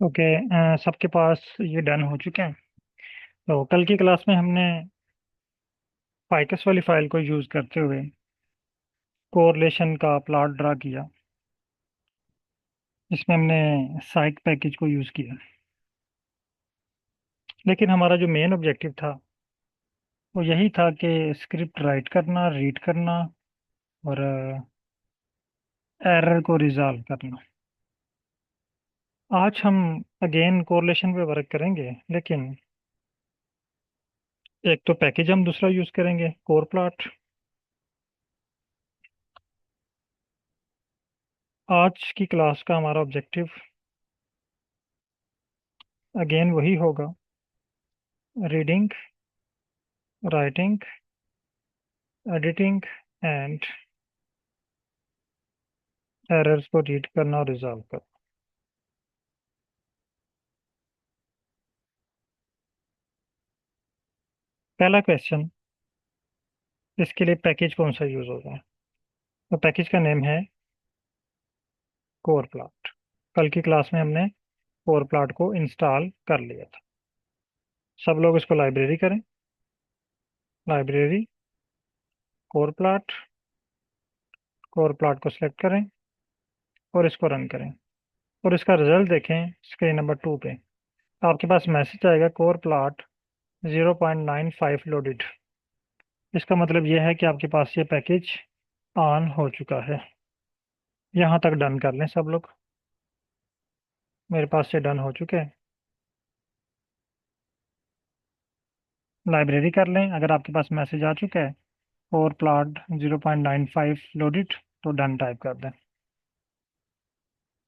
Okay. सबके पास ये done हो चुके हैं। तो कल की क्लास में हमने फाइकस वाली फाइल को यूज़ करते हुए कोरिलेशन का प्लॉट ड्रा किया। इसमें हमने साइक पैकेज को यूज़ किया, लेकिन हमारा जो मेन ऑब्जेक्टिव था वो यही था कि स्क्रिप्ट राइट करना, रीड करना और एरर को रिजॉल्व करना। आज हम अगेन कोरिलेशन पे वर्क करेंगे, लेकिन एक तो पैकेज हम दूसरा यूज़ करेंगे, कोर प्लॉट। आज की क्लास का हमारा ऑब्जेक्टिव अगेन वही होगा, reading, writing, editing and errors को रीड करना और रिजॉल्व करना। पहला क्वेश्चन, इसके लिए पैकेज कौन सा यूज होगा? तो पैकेज का नेम है कोर प्लॉट। कल की क्लास में हमने कोर प्लॉट को इंस्टॉल कर लिया था। सब लोग इसको लाइब्रेरी करें, library core plot. Core plot को सिलेक्ट करें और इसको रन करें और इसका रिजल्ट देखें स्क्रीन नंबर 2 पे। आपके पास मैसेज आएगा कोर प्लॉट 0.95 लोडेड। इसका मतलब यह है कि आपके पास ये पैकेज ऑन हो चुका है। यहाँ तक डन कर लें सब लोग। मेरे पास ये डन हो चुके हैं। लाइब्रेरी कर लें अगर आपके पास मैसेज आ चुका है और प्लॉट 0.95 लोडेड, तो डन टाइप कर दें।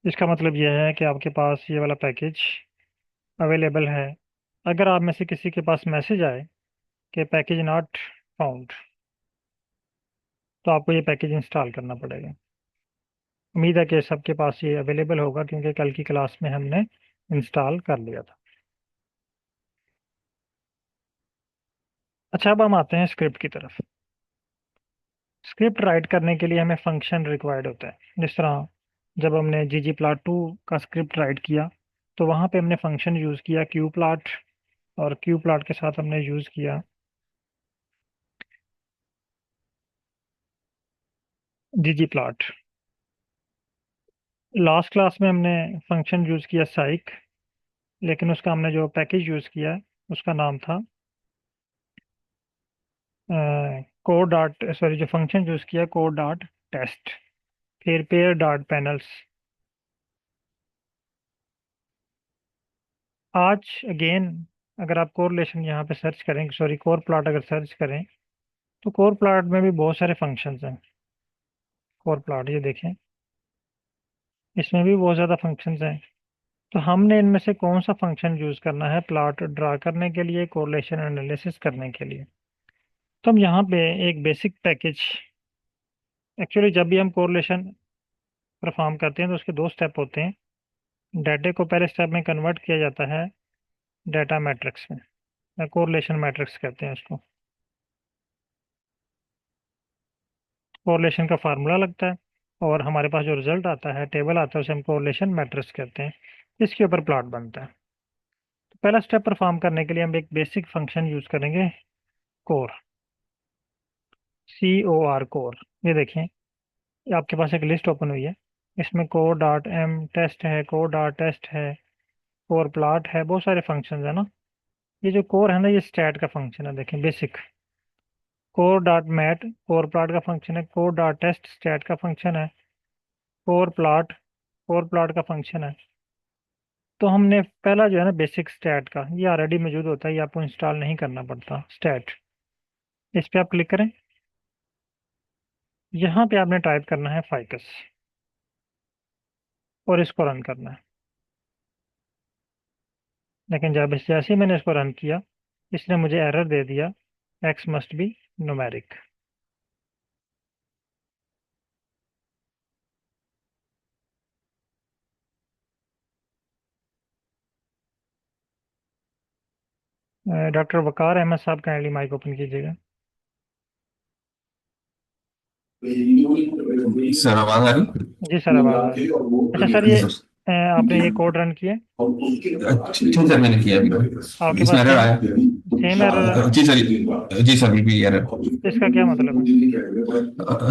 इसका मतलब यह है कि आपके पास ये वाला पैकेज अवेलेबल है। अगर आप में से किसी के पास मैसेज आए कि पैकेज नॉट फाउंड, तो आपको ये पैकेज इंस्टॉल करना पड़ेगा। उम्मीद है कि सबके पास ये अवेलेबल होगा, क्योंकि कल की क्लास में हमने इंस्टॉल कर लिया था। अच्छा, अब हम आते हैं स्क्रिप्ट की तरफ। स्क्रिप्ट राइट करने के लिए हमें फंक्शन रिक्वायर्ड होता है। जिस तरह जब हमने ggplot2 का स्क्रिप्ट राइट किया, तो वहाँ पे हमने फंक्शन यूज़ किया qplot, और qplot के साथ हमने यूज़ किया ggplot। लास्ट क्लास में हमने फंक्शन यूज़ किया साइक, लेकिन उसका हमने जो पैकेज यूज़ किया उसका नाम था कोड डॉट सॉरी, जो फंक्शन यूज़ किया कोड डॉट टेस्ट, फिर पेयर डॉट पैनल्स। आज अगेन अगर आप कोरिलेशन यहाँ पे सर्च करें, सॉरी कोर प्लॉट अगर सर्च करें, तो कोर प्लॉट में भी बहुत सारे फंक्शंस हैं। कोर प्लॉट ये देखें, इसमें भी बहुत ज़्यादा फंक्शंस हैं। तो हमने इनमें से कौन सा फंक्शन यूज़ करना है प्लॉट ड्रा करने के लिए, कोरिलेशन एनालिसिस करने के लिए? तो हम यहाँ पे एक बेसिक पैकेज, एक्चुअली जब भी हम कोरिलेशन परफॉर्म करते हैं तो उसके दो स्टेप होते हैं। डाटा को पहले स्टेप में कन्वर्ट किया जाता है डाटा मैट्रिक्स में, या कोरिलेशन मैट्रिक्स कहते हैं उसको। कोरिलेशन का फार्मूला लगता है और हमारे पास जो रिजल्ट आता है, टेबल आता है, उसे हम कोरिलेशन मैट्रिक्स कहते हैं। इसके ऊपर प्लॉट बनता है। तो पहला स्टेप परफॉर्म करने के लिए हम एक बेसिक फंक्शन यूज करेंगे, कोर, COR कोर। ये देखें, ये आपके पास एक लिस्ट ओपन हुई है। इसमें कोर डॉट एम टेस्ट है, कोर डॉट टेस्ट है, कोर प्लॉट है, बहुत सारे फंक्शन है ना। ये जो कोर है ना, ये स्टैट का फंक्शन है। देखें basic, core dot mat core plot का फंक्शन है, कोर डॉट टेस्ट स्टैट का फंक्शन है, कोर प्लॉट कोर प्लॉट का फंक्शन है। तो हमने पहला जो है ना बेसिक स्टैट का, ये ऑलरेडी मौजूद होता है, ये आपको इंस्टॉल नहीं करना पड़ता स्टैट। इस पे आप क्लिक करें। यहाँ पे आपने टाइप करना है फाइकस और इसको रन करना है। लेकिन जब जैसे ही मैंने इसको रन किया, इसने मुझे एरर दे दिया, X must be numeric. Doctor Waqar Ahmad साहब काइंडली माइक ओपन कीजिएगा। सर आवाज आ रही। जी सर, आवाज़ आ रही है। अच्छा सर, ये आपने ये कोड रन किया? अच्छा सर, मैंने किया अभी। आपके इसमें पास एरर सेम आया। सेम एरर है? जी सर, जी सर, अभी भी एरर। इसका क्या मतलब है?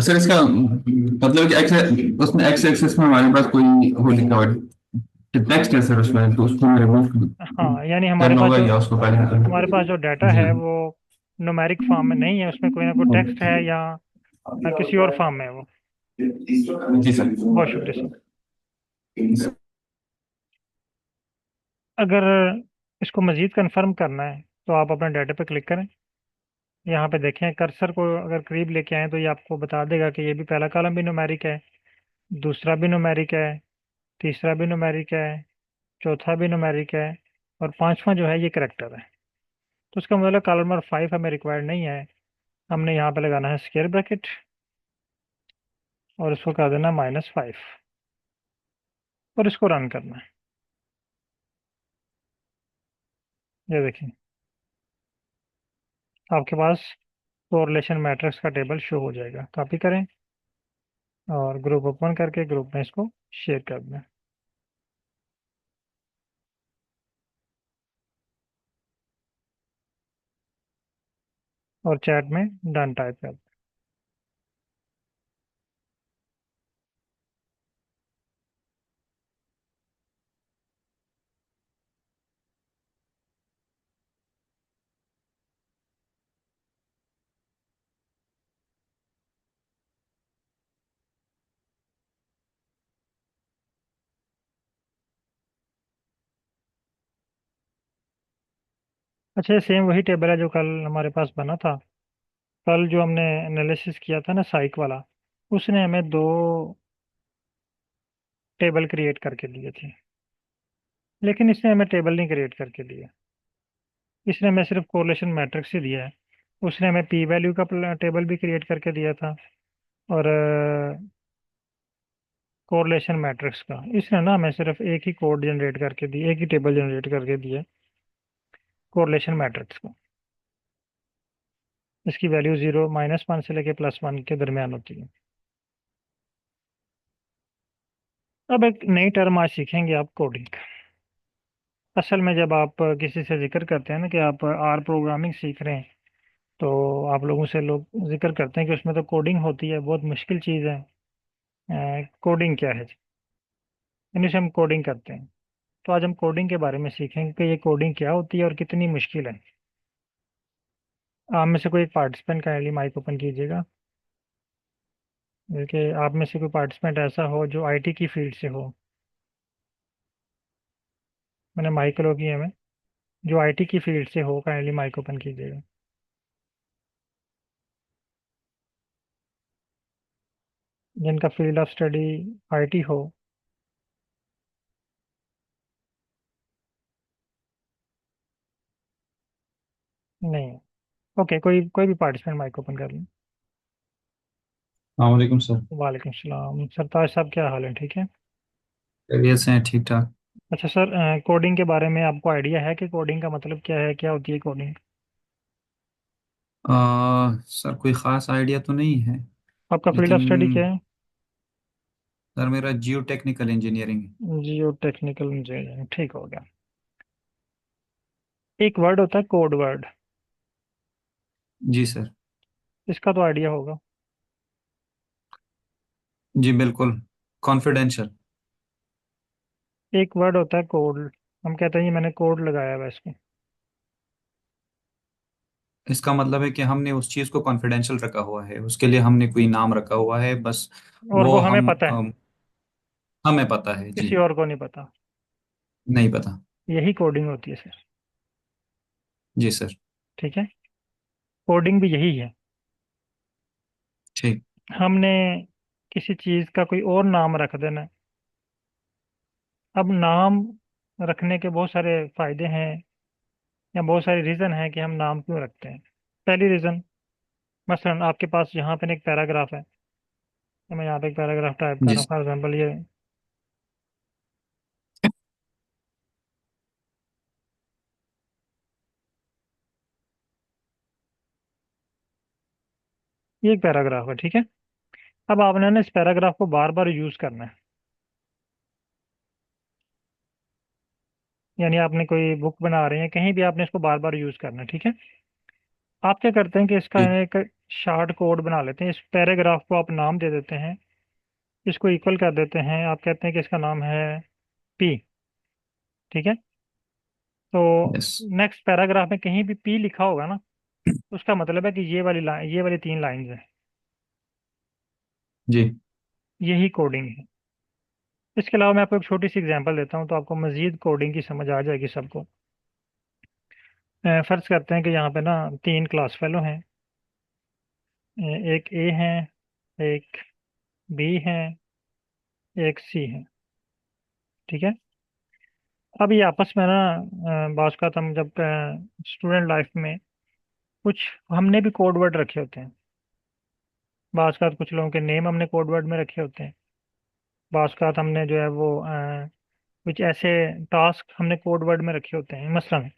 सर इसका मतलब कि एक्स, उसमें एक्स एक्सेस में हमारे पास कोई वो लिखा हुआ है, टेक्स्ट है सर उसमें, तो उसको रिमूव हाँ, यानी करना होगा या उसको हमारे पास जो डाटा जी। है वो न्यूमेरिक फॉर्म में नहीं है, उसमें कोई ना कोई टेक्स्ट है या किसी और फॉर्म में है वो। जी सर। बहुत शुक्रिया सर। अगर इसको मज़ीद कंफर्म करना है तो आप अपने डाटा पे क्लिक करें। यहाँ पे देखें, कर्सर को अगर करीब लेके आए तो ये आपको बता देगा कि ये भी पहला कॉलम भी न्यूमेरिक है, दूसरा भी न्यूमेरिक है, तीसरा भी न्यूमेरिक है, चौथा भी न्यूमेरिक है, और पांचवा जो है ये करेक्टर है। तो उसका मतलब कॉलम नंबर 5 हमें रिक्वायर्ड नहीं है। हमने यहाँ पे लगाना है स्क्वायर ब्रैकेट और इसको कर देना -5 और इसको रन करना है। ये देखिए, आपके पास कोरिलेशन मैट्रिक्स का टेबल शो हो जाएगा। कॉपी करें और ग्रुप ओपन करके ग्रुप में इसको शेयर कर दें और चैट में डन टाइप कर दें। अच्छा, ये सेम वही टेबल है जो कल हमारे पास बना था। कल जो हमने एनालिसिस किया था ना साइक वाला, उसने हमें दो टेबल क्रिएट करके दिए थे, लेकिन इसने हमें टेबल नहीं क्रिएट करके दिया। इसने हमें सिर्फ कोरिलेशन मैट्रिक्स ही दिया है। उसने हमें पी वैल्यू का टेबल भी क्रिएट करके दिया था और कोरिलेशन मैट्रिक्स का। इसने ना हमें सिर्फ एक ही कोड जनरेट करके दी, एक ही टेबल जनरेट करके दिया कोरिलेशन मैट्रिक्स का। इसकी वैल्यू 0 -1 से लेके +1 के दरमियान होती है। अब एक नई टर्म आज सीखेंगे आप, कोडिंग। असल में जब आप किसी से जिक्र करते हैं ना कि आप आर प्रोग्रामिंग सीख रहे हैं, तो आप लोगों से लोग जिक्र करते हैं कि उसमें तो कोडिंग होती है, बहुत मुश्किल चीज़ है। कोडिंग क्या है? यानी से हम कोडिंग करते हैं। तो आज हम कोडिंग के बारे में सीखेंगे कि ये कोडिंग क्या होती है और कितनी मुश्किल है। आप में से कोई पार्टिसिपेंट काइंडली माइक ओपन कीजिएगा, बल्कि आप में से कोई पार्टिसिपेंट ऐसा हो जो आईटी की फील्ड से हो। मैंने माइक लो की हमें, जो आईटी की फील्ड से हो काइंडली माइक ओपन कीजिएगा। जिनका फील्ड ऑफ स्टडी आईटी हो। नहीं? ओके, कोई कोई भी पार्टिसिपेंट माइक ओपन कर लें। वालेकुम सर। वालेकुम सलाम। सरताज साहब, क्या हाल है? ठीक है। खैरियत से हैं, ठीक ठाक। अच्छा सर, कोडिंग के बारे में आपको आइडिया है कि कोडिंग का मतलब क्या है, क्या होती है कोडिंग? सर कोई ख़ास आइडिया तो नहीं है, आपका फील्ड ऑफ लेकिन स्टडी क्या है? सर मेरा जियो टेक्निकल इंजीनियरिंग है। जियो टेक्निकल इंजीनियरिंग, ठीक हो गया। एक वर्ड होता है कोड वर्ड, जी सर। इसका तो आइडिया होगा। जी बिल्कुल, कॉन्फिडेंशियल। एक वर्ड होता है कोड, हम कहते हैं ये मैंने कोड लगाया हुआ है इसको। इसका मतलब है कि हमने उस चीज़ को कॉन्फिडेंशियल रखा हुआ है, उसके लिए हमने कोई नाम रखा हुआ है बस। और वो वो हमें हम पता है, हमें पता है जी। किसी और को नहीं पता। नहीं पता। यही कोडिंग होती है सर। जी सर। ठीक है, कोडिंग भी यही है। ठीक। हमने किसी चीज का कोई और नाम रख देना है। अब नाम रखने के बहुत सारे फायदे हैं या बहुत सारे रीजन हैं कि हम नाम क्यों रखते हैं। पहली रीजन, मसलन आपके पास यहाँ पे एक पैराग्राफ है, तो मैं यहाँ पे एक पैराग्राफ टाइप कर जी रहा हूँ, फॉर एग्जाम्पल ये एक पैराग्राफ है, ठीक है। अब आपने ना इस पैराग्राफ को बार बार यूज करना है। यानी आपने कोई बुक बना रहे हैं, कहीं भी आपने इसको बार बार यूज करना है, ठीक है। आप क्या करते हैं कि इसका जी। एक शार्ट कोड बना लेते हैं। इस पैराग्राफ को आप नाम दे देते हैं, इसको इक्वल कर देते हैं। आप कहते हैं कि इसका नाम है पी, ठीक है। तो यस। नेक्स्ट पैराग्राफ में कहीं भी पी लिखा होगा ना, उसका मतलब है कि ये वाली लाइन, ये वाली 3 लाइन है। जी। यही कोडिंग है। इसके अलावा मैं आपको एक छोटी सी एग्जांपल देता हूँ, तो आपको मजीद कोडिंग की समझ आ जाएगी सबको। फर्ज करते हैं कि यहाँ पे ना 3 क्लास फेलो हैं। एक ए है, एक बी है, एक सी है, ठीक है। अब ये आपस में ना बात का हम जब स्टूडेंट लाइफ में कुछ हमने भी कोड वर्ड रखे होते हैं। बात का कुछ लोगों के नेम हमने कोड वर्ड में रखे होते हैं। बात का हमने जो है वो कुछ ऐसे टास्क हमने कोड वर्ड में रखे होते हैं। मसलन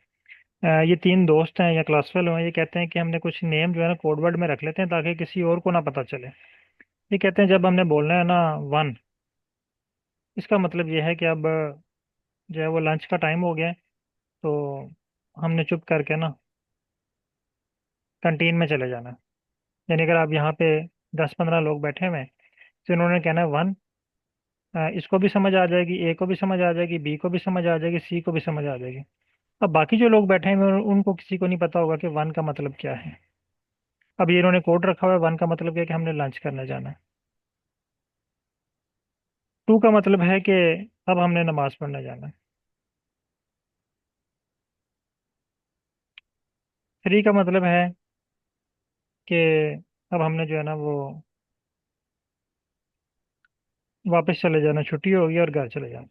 ये 3 दोस्त हैं या क्लास फेलो हैं, ये कहते हैं कि हमने कुछ नेम जो है ना कोड वर्ड में रख लेते हैं ताकि किसी और को ना पता चले। ये कहते हैं जब हमने बोलना है ना 1, इसका मतलब ये है कि अब जो है वो लंच का टाइम हो गया है, तो हमने चुप करके ना कैंटीन में चले जाना है। यानी अगर आप यहाँ पे 10-15 लोग बैठे हुए हैं, तो इन्होंने कहना है 1। इसको भी समझ आ जाएगी, ए को भी समझ आ जाएगी, बी को भी समझ आ जाएगी, सी को भी समझ आ जाएगी। अब बाकी जो लोग बैठे हुए हैं उनको किसी को नहीं पता होगा कि 1 का मतलब क्या है। अब ये इन्होंने कोड रखा हुआ है, 1 का मतलब क्या है कि हमने लंच करने जाना है। 2 का मतलब है कि अब हमने नमाज पढ़ने जाना है। 3 का मतलब है कि अब हमने जो है ना वो वापस चले जाना, छुट्टी होगी और घर चले जाना।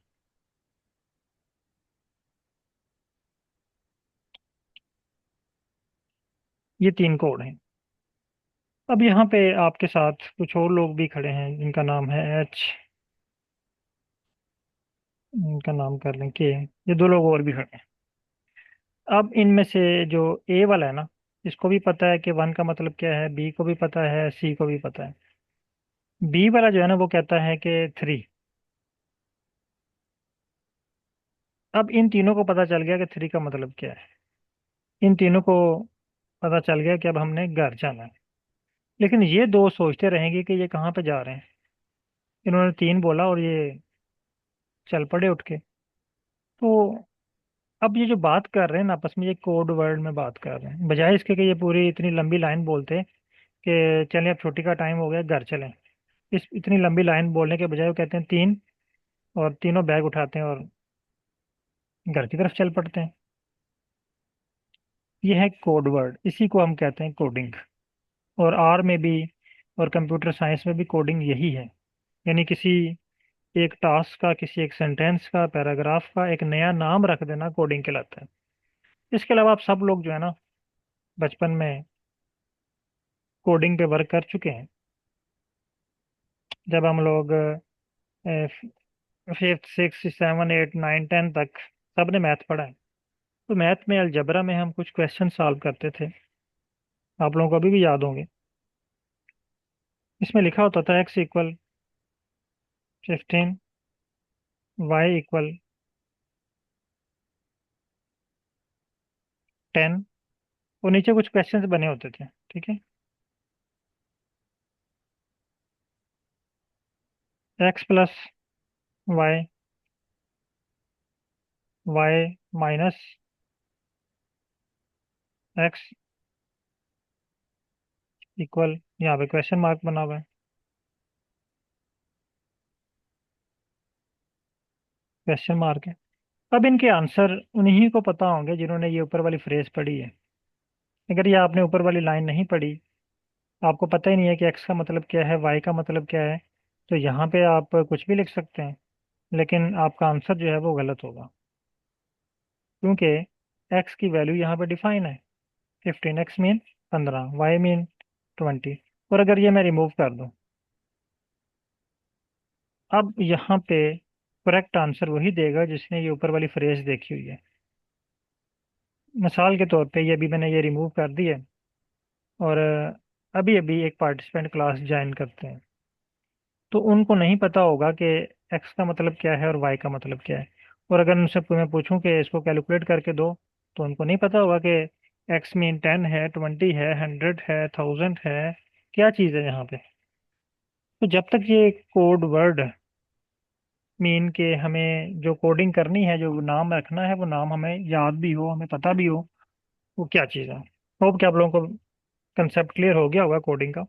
ये 3 कोड हैं। अब यहाँ पे आपके साथ कुछ और लोग भी खड़े हैं जिनका नाम है एच। इनका नाम कर लें के। ये 2 लोग और भी खड़े हैं। अब इनमें से जो ए वाला है ना, इसको भी पता है कि 1 का मतलब क्या है, बी को भी पता है, सी को भी पता है। बी वाला जो है ना वो कहता है कि 3। अब इन तीनों को पता चल गया कि 3 का मतलब क्या है। इन तीनों को पता चल गया कि अब हमने घर जाना है। लेकिन ये 2 सोचते रहेंगे कि ये कहाँ पे जा रहे हैं। इन्होंने 3 बोला और ये चल पड़े उठ के। तो अब ये जो बात कर रहे हैं ना आपस में, ये कोड वर्ड में बात कर रहे हैं, बजाय इसके कि ये पूरी इतनी लंबी लाइन बोलते कि चलें अब छुट्टी का टाइम हो गया घर चलें। इस इतनी लंबी लाइन बोलने के बजाय वो कहते हैं 3, और तीनों बैग उठाते हैं और घर की तरफ चल पड़ते हैं। ये है कोड वर्ड, इसी को हम कहते हैं कोडिंग। और आर में भी और कंप्यूटर साइंस में भी कोडिंग यही है। यानी किसी एक टास्क का, किसी एक सेंटेंस का, पैराग्राफ का एक नया नाम रख देना कोडिंग कहलाता है। इसके अलावा आप सब लोग जो है ना बचपन में कोडिंग पे वर्क कर चुके हैं। जब हम लोग 5th 6th 7th 8th 9th 10th तक सबने मैथ पढ़ा है। तो मैथ में अलजबरा में हम कुछ क्वेश्चन सॉल्व करते थे, आप लोगों को अभी भी याद होंगे। इसमें लिखा होता था x = 15, y = 10, और नीचे कुछ क्वेश्चंस बने होते थे, ठीक है। x + y, y - x equal, यहाँ पे क्वेश्चन मार्क बना हुआ है, क्वेश्चन मार्क है। अब इनके आंसर उन्हीं को पता होंगे जिन्होंने ये ऊपर वाली फ्रेज पढ़ी है। अगर ये आपने ऊपर वाली लाइन नहीं पढ़ी, आपको पता ही नहीं है कि एक्स का मतलब क्या है, वाई का मतलब क्या है, तो यहाँ पे आप कुछ भी लिख सकते हैं, लेकिन आपका आंसर जो है वो गलत होगा। क्योंकि एक्स की वैल्यू यहाँ पे डिफाइन है, 15, एक्स मीन 15, वाई मीन 20। और अगर ये मैं रिमूव कर दूं, अब यहाँ पे करेक्ट आंसर वही देगा जिसने ये ऊपर वाली फ्रेज देखी हुई है। मिसाल के तौर पे ये अभी मैंने ये रिमूव कर दी है, और अभी अभी एक पार्टिसिपेंट क्लास ज्वाइन करते हैं, तो उनको नहीं पता होगा कि एक्स का मतलब क्या है और वाई का मतलब क्या है। और अगर उनसे मैं पूछूं कि इसको कैलकुलेट करके दो, तो उनको नहीं पता होगा कि एक्स मीन 10 है, 20 है, 100 है, 1000 है, क्या चीज़ है यहाँ पे। तो जब तक ये कोड वर्ड मीन के हमें जो कोडिंग करनी है, जो नाम रखना है, वो नाम हमें याद भी हो, हमें पता भी हो वो क्या चीज़ है। होप कि आप लोगों को कंसेप्ट क्लियर हो गया होगा कोडिंग का।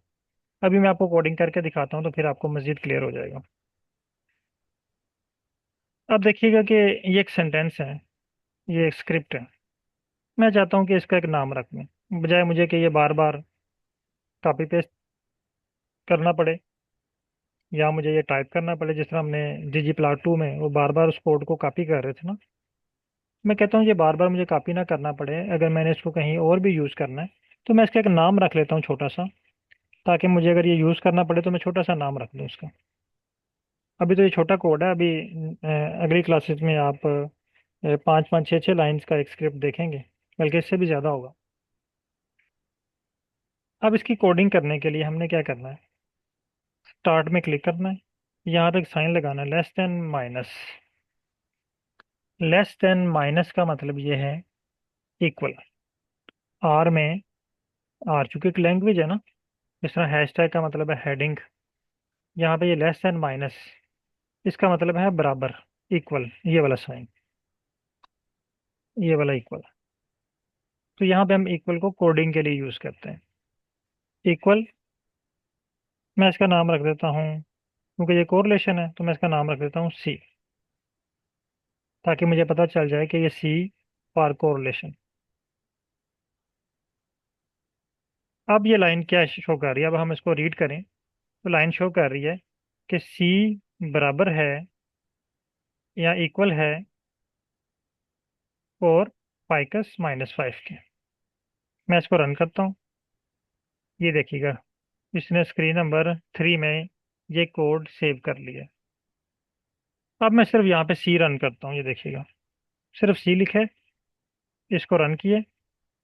अभी मैं आपको कोडिंग करके दिखाता हूँ तो फिर आपको मजीद क्लियर हो जाएगा। अब देखिएगा कि ये एक सेंटेंस है, ये एक स्क्रिप्ट है। मैं चाहता हूँ कि इसका एक नाम रख लूँ, बजाय मुझे कि ये बार बार कॉपी पेस्ट करना पड़े या मुझे ये टाइप करना पड़े, जिस तरह हमने ggplot2 में वो बार बार उस कोड को कॉपी कर रहे थे ना। मैं कहता हूँ ये बार बार मुझे कॉपी ना करना पड़े, अगर मैंने इसको कहीं और भी यूज़ करना है तो मैं इसका एक नाम रख लेता हूँ छोटा सा, ताकि मुझे अगर ये यूज़ करना पड़े तो मैं छोटा सा नाम रख दूँ इसका। अभी तो ये छोटा कोड है, अभी अगली क्लासेस में आप 5 5 6 6 लाइंस का एक स्क्रिप्ट देखेंगे, बल्कि इससे भी ज़्यादा होगा। अब इसकी कोडिंग करने के लिए हमने क्या करना है, स्टार्ट में क्लिक करना है, यहाँ पे एक साइन लगाना है, less than minus. Less than minus का मतलब ये है इक्वल। आर में, आर चूंकि एक लैंग्वेज है ना, जिस तरह हैशटैग का मतलब है हेडिंग, यहाँ पे ये लेस देन माइनस, इसका मतलब है बराबर, इक्वल, ये वाला साइन, ये वाला इक्वल। तो यहाँ पे हम इक्वल को कोडिंग के लिए यूज करते हैं। इक्वल, मैं इसका नाम रख देता हूँ, क्योंकि ये कोरिलेशन है तो मैं इसका नाम रख देता हूँ सी, ताकि मुझे पता चल जाए कि ये सी फॉर कोरिलेशन। अब ये लाइन क्या शो कर रही है, अब हम इसको रीड करें तो लाइन शो कर रही है कि सी बराबर है या इक्वल है और फाइकस -5 के। मैं इसको रन करता हूँ, ये देखिएगा इसने स्क्रीन नंबर 3 में ये कोड सेव कर लिया। अब मैं सिर्फ यहाँ पे सी रन करता हूँ, ये देखिएगा सिर्फ सी लिखे, इसको रन किए,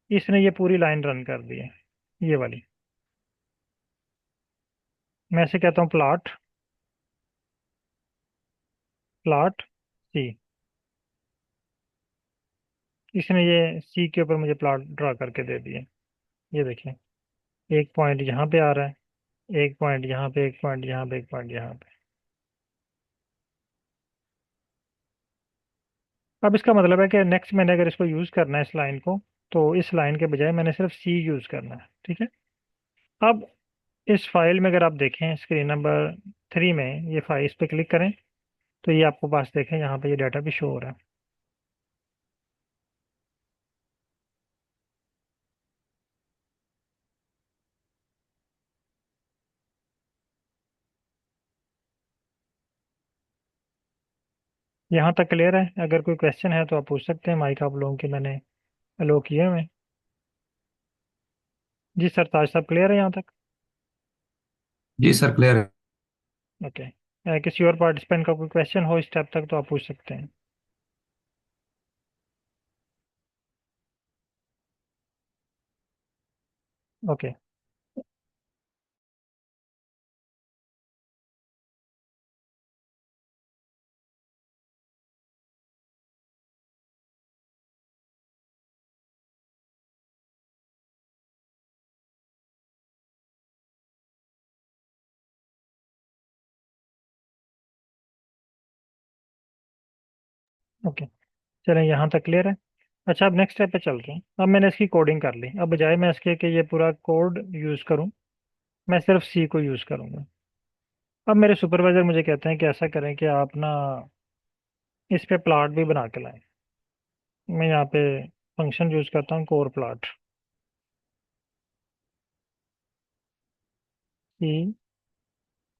इसने ये पूरी लाइन रन कर दी है, ये वाली। मैं इसे कहता हूँ प्लॉट, प्लॉट सी। इसने ये सी के ऊपर मुझे प्लॉट ड्रा करके दे दिए, ये देखिए। एक पॉइंट यहाँ पे आ रहा है, एक पॉइंट यहाँ पे, एक पॉइंट यहाँ पे, एक पॉइंट यहाँ पे। अब इसका मतलब है कि नेक्स्ट मैंने अगर इसको यूज़ करना है इस लाइन को, तो इस लाइन के बजाय मैंने सिर्फ सी यूज़ करना है, ठीक है। अब इस फाइल में अगर आप देखें स्क्रीन नंबर 3 में, ये फाइल, इस पे क्लिक करें तो ये आपको पास देखें, यहाँ पे ये डाटा भी शो हो रहा है। यहाँ तक क्लियर है? अगर कोई क्वेश्चन है तो आप पूछ सकते हैं, माइक आप लोगों के मैंने अलो किए हुए हैं। जी सर, ताज साहब क्लियर है यहाँ तक? जी सर, क्लियर है। ओके, किसी और पार्टिसिपेंट का कोई क्वेश्चन हो इस स्टेप तक तो आप पूछ सकते हैं। ओके। ओके, चलें यहाँ तक क्लियर है। अच्छा, अब नेक्स्ट स्टेप पे चलते हैं। अब मैंने इसकी कोडिंग कर ली, अब बजाय मैं इसके कि ये पूरा कोड यूज़ करूँ, मैं सिर्फ सी को यूज़ करूँगा। अब मेरे सुपरवाइजर मुझे कहते हैं कि ऐसा करें कि आप ना इस पे प्लॉट भी बना के लाएं। मैं यहाँ पे फंक्शन यूज़ करता हूँ कोर प्लॉट, सी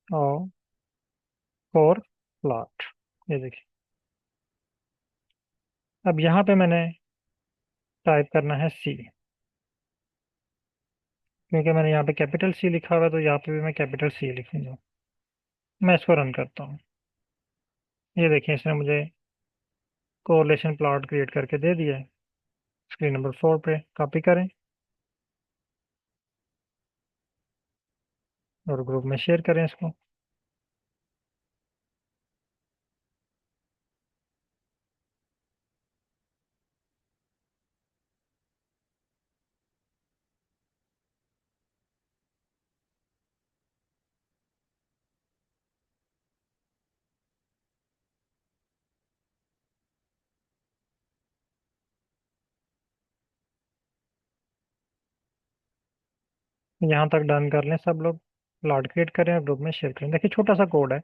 ओ कोर प्लॉट, ये देखिए। अब यहाँ पे मैंने टाइप करना है सी, क्योंकि मैंने यहाँ पे कैपिटल सी लिखा हुआ है तो यहाँ पे भी मैं कैपिटल सी लिखूंगा। मैं इसको रन करता हूँ, ये देखिए इसने मुझे कोरिलेशन प्लॉट क्रिएट करके दे दिया है। स्क्रीन नंबर 4 पे कॉपी करें और ग्रुप में शेयर करें इसको। यहाँ तक डन कर लें सब लोग। प्लॉट क्रिएट करें और ग्रुप में शेयर करें। देखिए छोटा सा कोड है।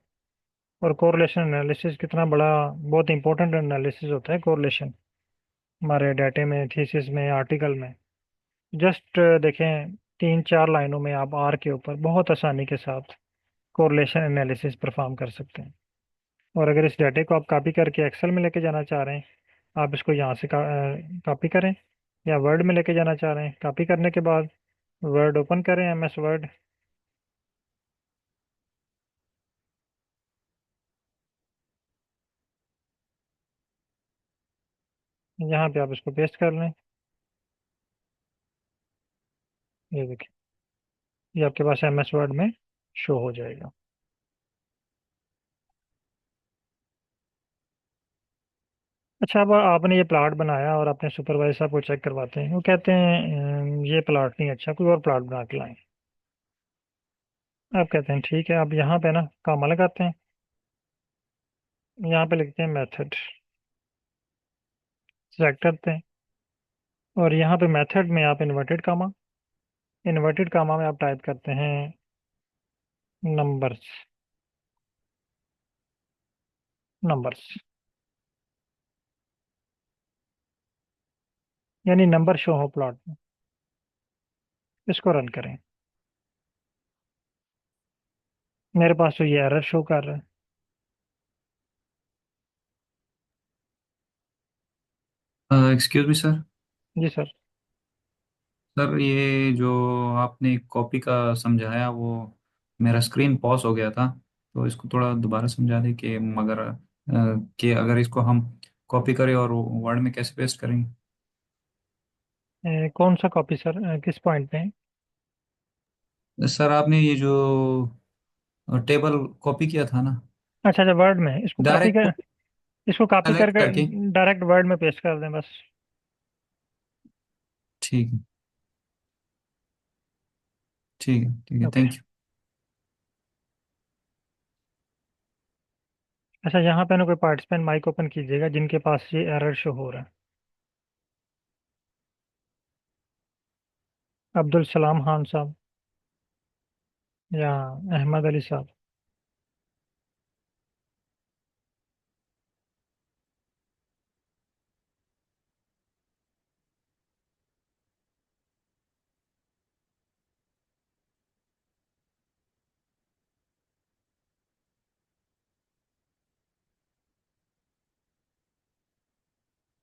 और कोरिलेशन एनालिसिस कितना बड़ा, बहुत इंपॉर्टेंट एनालिसिस होता है कोरिलेशन, हमारे डाटे में, थीसिस में, आर्टिकल में। जस्ट देखें 3-4 लाइनों में आप आर के ऊपर बहुत आसानी के साथ कोरिलेशन एनालिसिस परफॉर्म कर सकते हैं। और अगर इस डाटे को आप कॉपी करके एक्सेल में लेके जाना चाह रहे हैं, आप इसको यहाँ से कॉपी करें, या वर्ड में लेके जाना चाह रहे हैं, कॉपी करने के बाद वर्ड ओपन करें, एमएस वर्ड। यहाँ पे आप इसको पेस्ट कर लें। ये देखिए, ये आपके पास एमएस वर्ड में शो हो जाएगा। अच्छा, अब आपने ये प्लाट बनाया और अपने सुपरवाइजर साहब को चेक करवाते हैं, वो कहते हैं ये प्लाट नहीं अच्छा, कोई और प्लाट बना के लाएं। आप कहते हैं ठीक है। अब यहाँ पे ना कामा लगाते हैं, यहाँ पे लिखते हैं मेथड, सेलेक्ट करते हैं, और यहाँ पे मेथड में आप इन्वर्टेड कामा में आप टाइप करते हैं नंबर्स, नंबर्स, यानी नंबर शो हो प्लॉट में। इसको रन करें। मेरे पास तो ये एरर शो कर रहा है। Excuse me sir. जी सर। सर ये जो आपने कॉपी का समझाया वो मेरा स्क्रीन पॉज हो गया था, तो इसको थोड़ा दोबारा समझा दें कि मगर कि अगर इसको हम कॉपी करें और वर्ड में कैसे पेस्ट करेंगे। कौन सा कॉपी सर, किस पॉइंट पे है? सर आपने ये जो टेबल कॉपी किया था ना, अच्छा अच्छा, वर्ड में इसको कॉपी डायरेक्ट कर, इसको कॉपी सेलेक्ट करके करके। डायरेक्ट वर्ड में पेस्ट कर दें बस। ठीक है, ठीक है, ठीक है, ओके। Thank you. अच्छा, यहाँ पे ना कोई पार्टिसिपेंट माइक ओपन कीजिएगा जिनके पास ये एरर शो हो रहा है। अब्दुल सलाम खान साहब या अहमद अली साहब।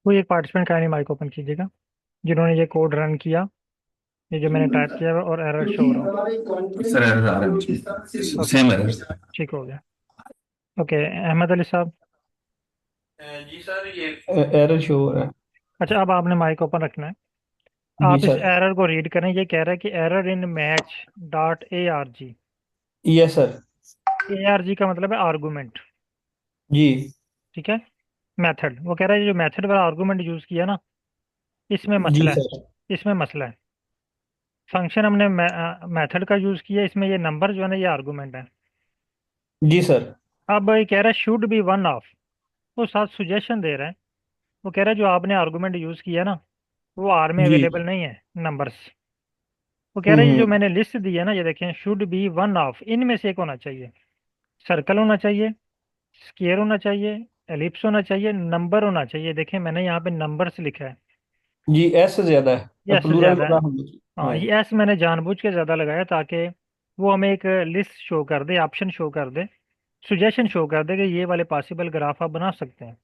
कोई एक पार्टिसिपेंट का नहीं माइक ओपन कीजिएगा जिन्होंने ये कोड रन किया, ये जो मैंने टाइप किया हुआ और एरर शो हो रहा हो। सर एरर आ रहा है, ओके, सेम एरर। ठीक हो गया। ओके, अहमद अली साहब। जी सर, ये एरर शो हो रहा है। अच्छा, अब आपने माइक ओपन रखना है। जी आप इस सर। एरर को रीड करें। ये कह रहा है कि error in match dot A R G. Yes sir. A R G का मतलब है आर्गूमेंट। जी। ठीक है। मेथड, वो कह रहा है जो मेथड वाला आर्गूमेंट यूज किया ना, इसमें जी मसला है। सर। इसमें मसला है। फंक्शन हमने मेथड का यूज किया, इसमें ये नंबर जो है ना ये आर्गूमेंट है। जी सर। अब ये कह रहा है शुड बी वन ऑफ, वो साथ सुजेशन दे रहा है। वो कह रहा है जो आपने आर्गूमेंट यूज किया ना, वो आर में जी। अवेलेबल नहीं है नंबर्स। वो कह रहा है ये जो मैंने लिस्ट दी है ना, ये देखें, शुड बी वन ऑफ, इनमें से एक होना चाहिए। सर्कल होना चाहिए, स्क्वायर होना चाहिए, एलिप्स होना चाहिए, नंबर होना चाहिए। देखें मैंने यहाँ पे नंबर्स लिखा है। जी, एस से ज्यादा ये है, एस प्लूरल ज्यादा है। वाला हम। हाँ, हाँ। ये एस मैंने जानबूझ के ज्यादा लगाया ताकि वो हमें एक लिस्ट शो कर दे, ऑप्शन शो कर दे, सुजेशन शो कर दे कि ये वाले पॉसिबल ग्राफ आप बना सकते हैं।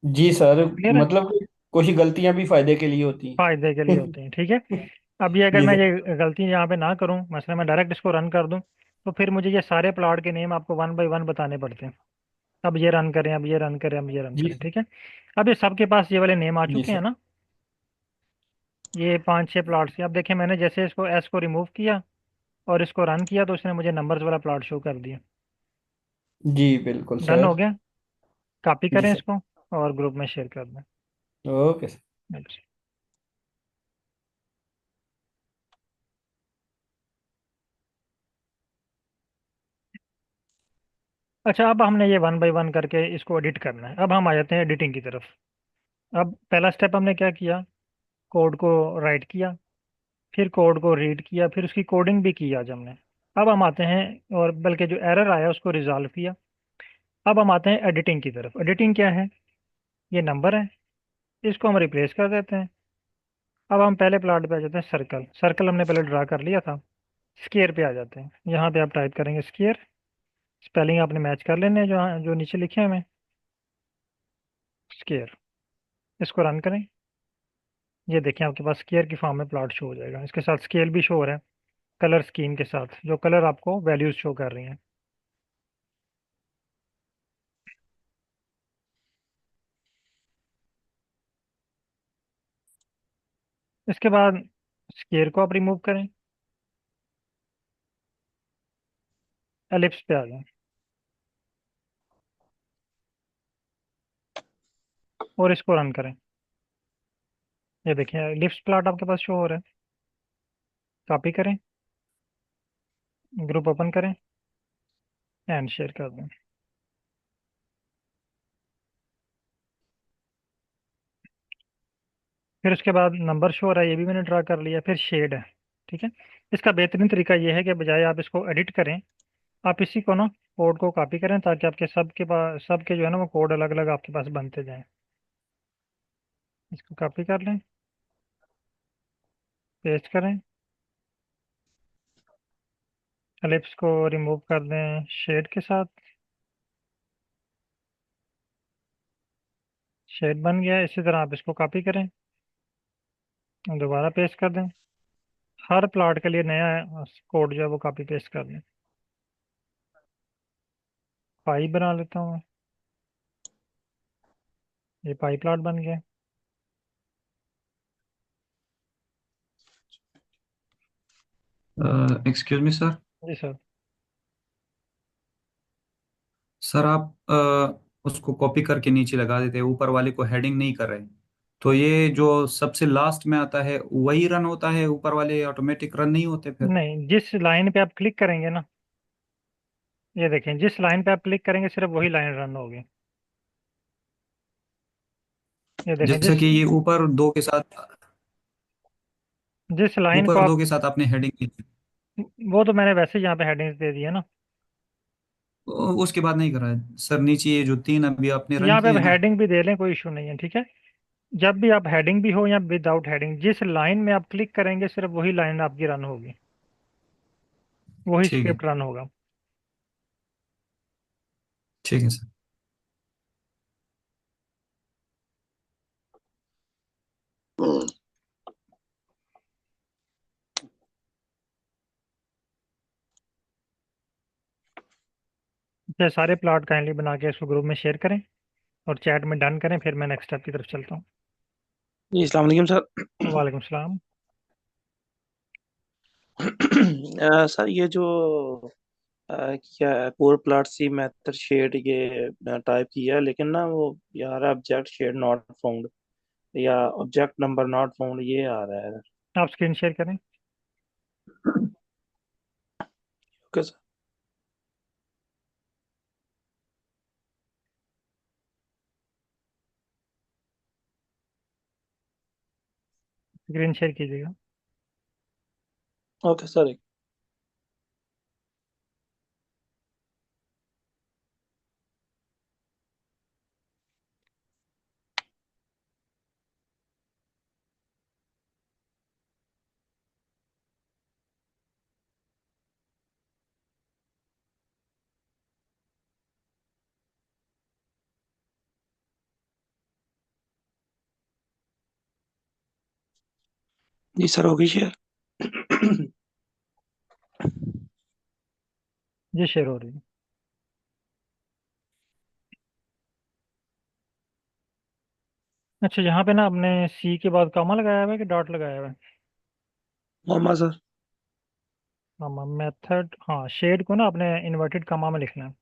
जी सर। क्लियर है? मतलब कुछ गलतियां भी फायदे के लिए होती फायदे के लिए हैं। होते हैं, ठीक है। अब ये अगर जी मैं सर। ये गलती यहाँ पे ना करूँ, मसला मैं डायरेक्ट इसको रन कर दूँ, तो फिर मुझे ये सारे प्लॉट के नेम आपको वन बाय वन बताने पड़ते हैं। अब ये रन करें, अब ये रन करें, अब ये रन जी। करें, ठीक है। अब ये सबके पास ये वाले नेम आ जी चुके हैं सर। ना, ये 5-6 प्लॉट्स के। अब देखें मैंने जैसे इसको एस को रिमूव किया और इसको रन किया तो उसने मुझे नंबर्स वाला प्लॉट शो कर दिया। जी बिल्कुल डन हो सर। गया। कॉपी जी करें सर। इसको और ग्रुप में शेयर कर दें। Okay sir. अच्छा, अब हमने ये वन बाय वन करके इसको एडिट करना है। अब हम आ जाते हैं एडिटिंग की तरफ। अब पहला स्टेप हमने क्या किया, कोड को राइट किया, फिर कोड को रीड किया, फिर उसकी कोडिंग भी की आज हमने। अब हम आते हैं, और बल्कि जो एरर आया उसको रिजॉल्व किया। अब हम आते हैं एडिटिंग की तरफ। एडिटिंग क्या है? ये नंबर है, इसको हम रिप्लेस कर देते हैं। अब हम पहले प्लॉट पे आ जाते हैं। सर्कल, सर्कल हमने पहले ड्रा कर लिया था। स्केयर पे आ जाते हैं। यहाँ पे आप टाइप करेंगे स्केयर। स्पेलिंग आपने मैच कर लेने हैं जो जो नीचे लिखे हैं हमें। स्केयर, इसको रन करें। ये देखें आपके पास स्केयर की फॉर्म में प्लॉट शो हो जाएगा। इसके साथ स्केल भी शो हो रहा है, कलर स्कीम के साथ, जो कलर आपको वैल्यूज शो कर रही हैं। इसके बाद स्केयर को आप रिमूव करें, एलिप्स पे आ जाएं और इसको रन करें। ये देखिए एलिप्स प्लॉट आपके पास शो हो रहा है। कॉपी करें, ग्रुप ओपन करें एंड शेयर कर दें। फिर उसके बाद नंबर शो हो रहा है, ये भी मैंने ड्रा कर लिया। फिर शेड है, ठीक है। इसका बेहतरीन तरीका ये है कि बजाय आप इसको एडिट करें, आप इसी को ना कोड को कॉपी करें, ताकि आपके सबके पास, सबके जो है ना वो कोड अलग अलग आपके पास बनते जाएं। इसको कॉपी कर लें, पेस्ट करें, एलिप्स को रिमूव कर दें शेड के साथ। शेड बन गया। इसी तरह आप इसको कॉपी करें, दोबारा पेस्ट कर दें। हर प्लॉट के लिए नया कोड जो है वो कॉपी पेस्ट कर दें। पाई बना लेता हूँ मैं। ये पाई प्लॉट बन गया। Excuse me sir. जी सर। सर आप उसको कॉपी करके नीचे लगा देते हैं, ऊपर वाले को हेडिंग नहीं कर रहे। तो ये जो सबसे लास्ट में आता है वही रन होता है, ऊपर वाले ऑटोमेटिक रन नहीं होते फिर? नहीं, जिस लाइन पे आप क्लिक करेंगे ना, ये देखें, जिस लाइन पे आप क्लिक करेंगे सिर्फ वही लाइन रन होगी। ये देखें, जैसे कि ये ऊपर दो के साथ, जिस लाइन को ऊपर दो आप, के साथ आपने हेडिंग, वो तो मैंने वैसे ही यहाँ पे हेडिंग्स दे दी है ना। उसके बाद नहीं करा है सर। नीचे ये जो तीन अभी आपने रन यहाँ पे आप किए ना। हेडिंग भी दे लें, कोई इशू नहीं है, ठीक है। जब भी आप हेडिंग भी हो या विदाउट हेडिंग, जिस लाइन में आप क्लिक करेंगे सिर्फ वही लाइन आपकी रन होगी, वही ठीक है, स्क्रिप्ट रन होगा। ठीक है सर। ये सारे प्लॉट काइंडली बना के इसको ग्रुप में शेयर करें और चैट में डन करें, फिर मैं नेक्स्ट स्टेप की तरफ चलता हूँ। जी अस्सलाम वालेकुम सर। वालेकुम सलाम। सर ये जो क्या corrplot C method shade ये टाइप किया है, लेकिन ना वो यार ऑब्जेक्ट शेड नॉट फाउंड या ऑब्जेक्ट नंबर नॉट फाउंड ये आ रहा है। आप स्क्रीन शेयर करें। Okay sir. स्क्रीन शेयर कीजिएगा। Okay sir. जी सर होगी शेयर। ये शेयर हो रही है। अच्छा, यहाँ पे ना आपने सी के बाद कॉमा लगाया हुआ है कि डॉट लगाया हुआ है? मोहम्मद सर। कॉमा मेथड, हाँ, शेड को ना आपने इन्वर्टेड कॉमा में लिखना है।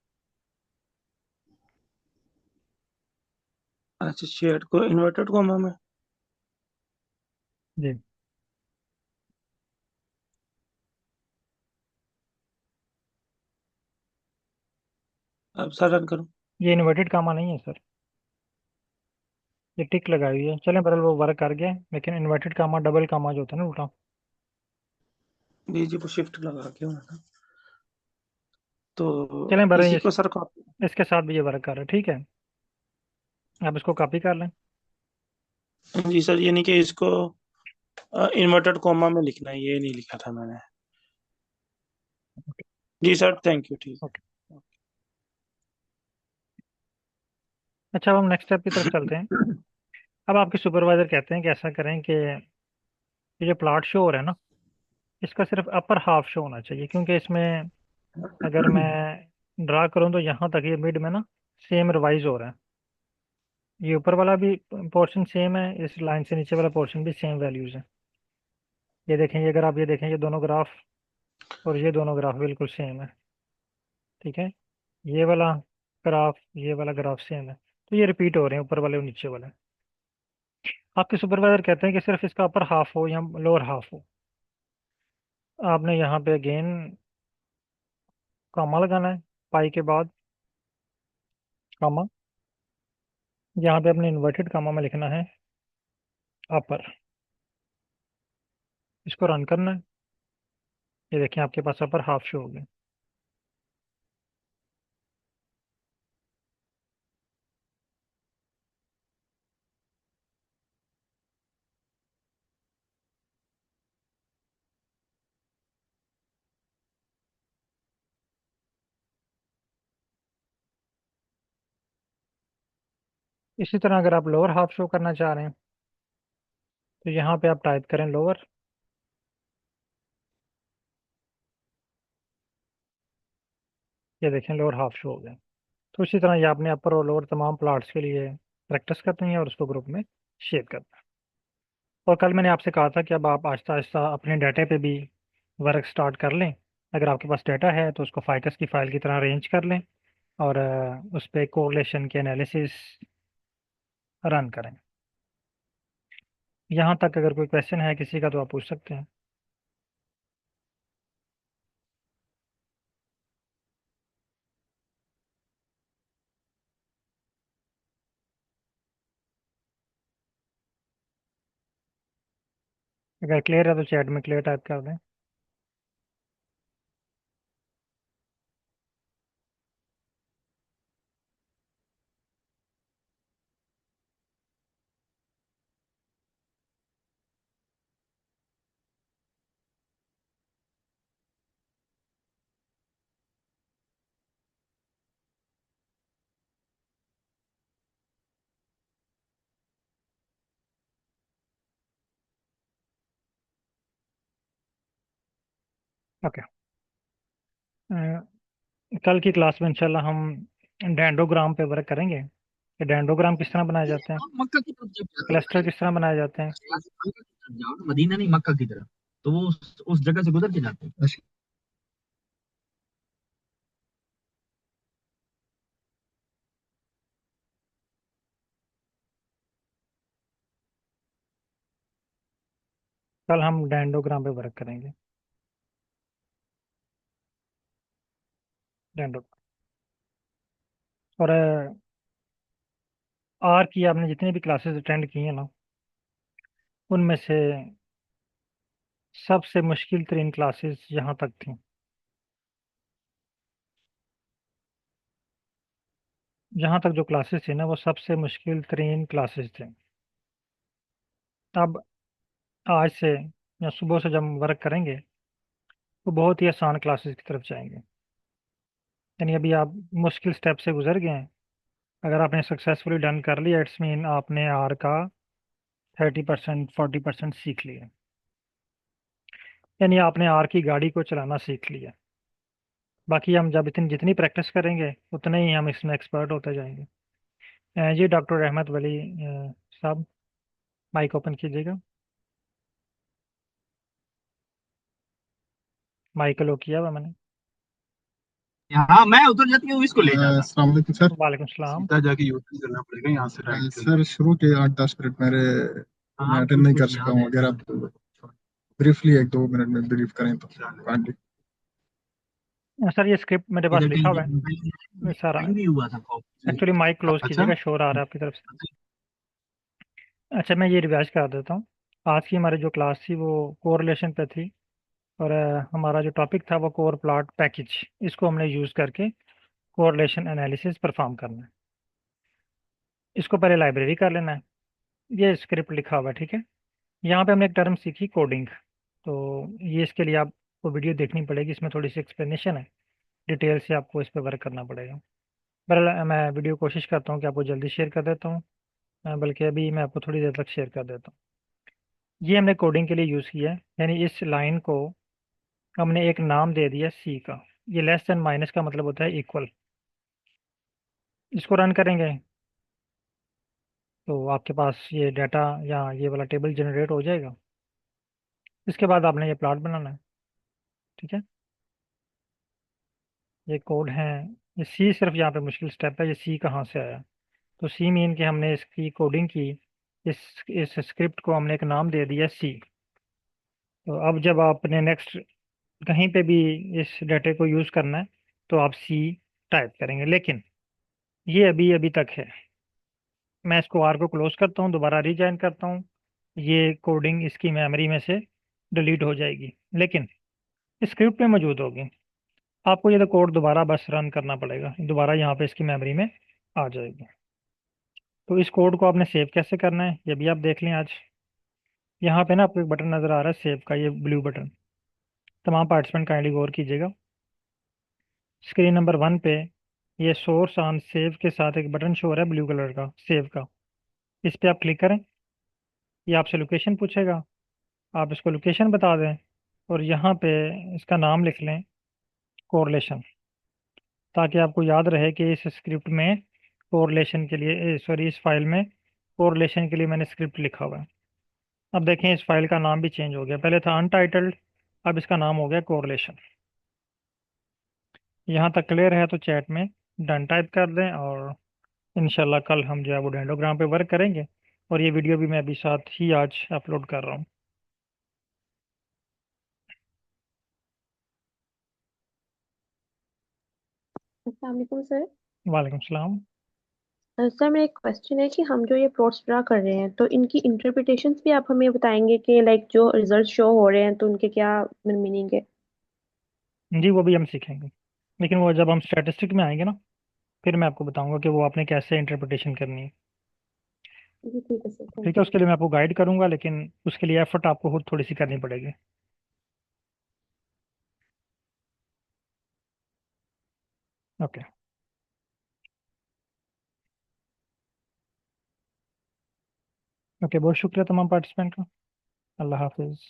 अच्छा शेड को इन्वर्टेड कॉमा में। जी। अब सर रन करूँ? ये इन्वर्टेड कॉमा नहीं है सर, ये टिक लगाई हुई है। चलें बरल वो वर्क कर गया, लेकिन इन्वर्टेड कॉमा डबल कॉमा जो होता है ना उल्टा, जी जी, वो शिफ्ट लगा के होना। तो चलें बड़े इसी को सर कॉपी। इसके साथ भी ये वर्क कर रहा है, ठीक है। आप इसको कॉपी कर लें। जी सर, ये नहीं कि इसको इन्वर्टेड कॉमा में लिखना है, ये नहीं लिखा था मैंने। जी सर, थैंक यू, ठीक ओके। अच्छा, अब हम नेक्स्ट स्टेप की तरफ चलते हैं। है। अब आपके सुपरवाइजर कहते हैं कि ऐसा करें कि ये जो प्लॉट शो हो रहा है ना, इसका सिर्फ अपर हाफ शो होना चाहिए, क्योंकि इसमें अगर मैं ड्रा करूं तो यहाँ तक ये मिड में ना सेम रिवाइज हो रहा है। ये ऊपर वाला भी पोर्शन सेम है, इस लाइन से नीचे वाला पोर्शन भी सेम वैल्यूज है। ये देखें, ये अगर आप ये देखें, ये दोनों ग्राफ और ये दोनों ग्राफ बिल्कुल सेम है, ठीक है। ये वाला ग्राफ, ये वाला ग्राफ सेम है, तो ये रिपीट हो रहे हैं ऊपर वाले और नीचे वाले। आपके सुपरवाइजर कहते हैं कि सिर्फ इसका अपर हाफ हो या लोअर हाफ हो। आपने यहाँ पे अगेन कॉमा लगाना है, पाई के बाद कॉमा। यहाँ पे अपने इन्वर्टेड कॉमा में लिखना है अपर। इसको रन करना है। ये देखें, आपके पास अपर हाफ शो हो गया। इसी तरह अगर आप लोअर हाफ शो करना चाह रहे हैं तो यहाँ पे आप टाइप करें लोअर। ये देखें, लोअर हाफ शो हो गया। तो इसी तरह ये आपने अपर और लोअर तमाम प्लॉट्स के लिए प्रैक्टिस करनी है और उसको ग्रुप में शेयर करना है। और कल मैंने आपसे कहा था कि अब आप आहिस्ता आहिस्ता अपने डाटा पे भी वर्क स्टार्ट कर लें। अगर आपके पास डाटा है तो उसको फाइकस की फाइल की तरह अरेंज कर लें और उस पर कोरिलेशन के एनालिसिस रन करें। यहाँ तक अगर कोई क्वेश्चन है किसी का तो आप पूछ सकते हैं। अगर क्लियर है तो चैट में क्लियर टाइप कर दें। ओके। कल की क्लास में इंशाल्लाह हम डेंडोग्राम पे वर्क करेंगे कि डेंडोग्राम किस तरह बनाए जाते हैं, आप मक्का की तरफ जब जाते हो क्लस्टर किस तरह बनाए जाते हैं। मक्का की तरफ जाओ ना, मदीना नहीं मक्का की तरफ, तो वो उस जगह से गुजर के जाते हैं। कल हम डेंडोग्राम पे वर्क करेंगे। डेंडोग्राम और आर की आपने जितनी भी क्लासेस अटेंड की हैं ना, उनमें से सबसे मुश्किल तरीन क्लासेस यहाँ तक थी। यहाँ तक जो क्लासेस थी ना, वो सबसे मुश्किल तरीन क्लासेस थे। अब आज से या सुबह से जब हम वर्क करेंगे तो बहुत ही आसान क्लासेस की तरफ जाएंगे। यानी अभी आप मुश्किल स्टेप से गुजर गए हैं। अगर आपने सक्सेसफुली डन कर लिया, इट्स मीन आपने आर का 30% 40% सीख लिया। यानी आपने आर की गाड़ी को चलाना सीख लिया। बाकी हम जब इतनी जितनी प्रैक्टिस करेंगे उतने ही हम इसमें एक्सपर्ट होते जाएंगे। जी डॉक्टर रहमत वली साहब, माइक ओपन कीजिएगा। माइक लो किया हुआ मैंने। हाँ, मैं उधर जाती हूँ, इसको ले जाता। अस्सलाम वालेकुम सर। वालेकुम सलाम। सीधा जाके यूटर्न करना पड़ेगा यहाँ से राइट। सर शुरू के 8-10 मिनट मेरे मैं हाँ, अटेंड नहीं कुछ कर कुछ सका याद हूँ। है। अगर आप ब्रीफली 1-2 मिनट में ब्रीफ करें तो काइंडली। सर ये स्क्रिप्ट मेरे पास इधर लिखा हुआ है कहीं सारा। भी हुआ था खौफ। एक्चुअली माइक क्लोज अच्छा कीजिएगा, शोर आ रहा है आपकी तरफ से। अच्छा, मैं ये रिवाइज कर देता हूँ। आज की हमारी जो क्लास थी वो कोरिलेशन पे थी। और हमारा जो टॉपिक था वो कोर प्लॉट पैकेज, इसको हमने यूज़ करके कोरिलेशन एनालिसिस परफॉर्म करना है। इसको पहले लाइब्रेरी कर लेना है। ये स्क्रिप्ट लिखा हुआ है, ठीक है। यहाँ पे हमने एक टर्म सीखी कोडिंग, तो ये इसके लिए आपको वीडियो देखनी पड़ेगी, इसमें थोड़ी सी एक्सप्लेनेशन है, डिटेल से आपको इस पर वर्क करना पड़ेगा। बहरहाल मैं वीडियो कोशिश करता हूँ कि आपको जल्दी शेयर कर देता हूँ, बल्कि अभी मैं आपको थोड़ी देर तक शेयर कर देता हूँ। ये हमने कोडिंग के लिए यूज़ किया है, यानी इस लाइन को हमने एक नाम दे दिया सी का। ये लेस देन माइनस का मतलब होता है इक्वल। इसको रन करेंगे तो आपके पास ये डाटा या ये वाला टेबल जनरेट हो जाएगा। इसके बाद आपने ये प्लॉट बनाना है, ठीक है। ये कोड है, ये सी सिर्फ यहाँ पे मुश्किल स्टेप है, ये सी कहाँ से आया। तो सी मीन कि हमने इसकी कोडिंग की, इस स्क्रिप्ट को हमने एक नाम दे दिया सी। तो अब जब आपने नेक्स्ट कहीं पे भी इस डाटे को यूज़ करना है तो आप सी टाइप करेंगे, लेकिन ये अभी अभी तक है। मैं इसको आर को क्लोज करता हूँ, दोबारा रीजॉइन करता हूँ, ये कोडिंग इसकी मेमोरी में से डिलीट हो जाएगी, लेकिन स्क्रिप्ट में मौजूद होगी। आपको ये तो कोड दोबारा बस रन करना पड़ेगा, दोबारा यहाँ पे इसकी मेमोरी में आ जाएगी। तो इस कोड को आपने सेव कैसे करना है ये भी आप देख लें आज। यहाँ पे ना आपको एक बटन नज़र आ रहा है सेव का, ये ब्लू बटन। तमाम पार्टिसिपेंट काइंडली गौर कीजिएगा। स्क्रीन नंबर 1 पे ये सोर्स ऑन सेव के साथ एक बटन शो हो रहा है ब्लू कलर का, सेव का। इस पे आप क्लिक करें, ये आपसे लोकेशन पूछेगा, आप इसको लोकेशन बता दें और यहाँ पे इसका नाम लिख लें कोरिलेशन, ताकि आपको याद रहे कि इस स्क्रिप्ट में कोरिलेशन के लिए, सॉरी इस फाइल में कोरिलेशन के लिए मैंने स्क्रिप्ट लिखा हुआ है। अब देखें इस फाइल का नाम भी चेंज हो गया, पहले था अनटाइटल्ड, अब इसका नाम हो गया कोरिलेशन। यहाँ तक क्लियर है तो चैट में डन टाइप कर दें, और इंशाल्लाह कल हम जो है वो डेंडोग्राम पे वर्क करेंगे। और ये वीडियो भी मैं अभी साथ ही आज अपलोड कर रहा हूँ। अस्सलाम वालेकुम सर। वालेकुम सलाम। सर मेरा एक क्वेश्चन है कि हम जो ये प्लॉट्स ड्रा कर रहे हैं तो इनकी इंटरप्रिटेशंस भी आप हमें बताएंगे कि लाइक जो रिजल्ट शो हो रहे हैं तो उनके क्या मीनिंग है। जी वो भी हम सीखेंगे, लेकिन वो जब हम स्टैटिस्टिक में आएंगे ना, फिर मैं आपको बताऊंगा कि वो आपने कैसे इंटरप्रिटेशन करनी है। जी ठीक है सर, थैंक ठीक है, यू। उसके लिए मैं आपको गाइड करूंगा, लेकिन उसके लिए एफर्ट आपको खुद थोड़ी सी करनी पड़ेगी। ओके। ओके, बहुत शुक्रिया तमाम पार्टिसिपेंट का। अल्लाह हाफिज़।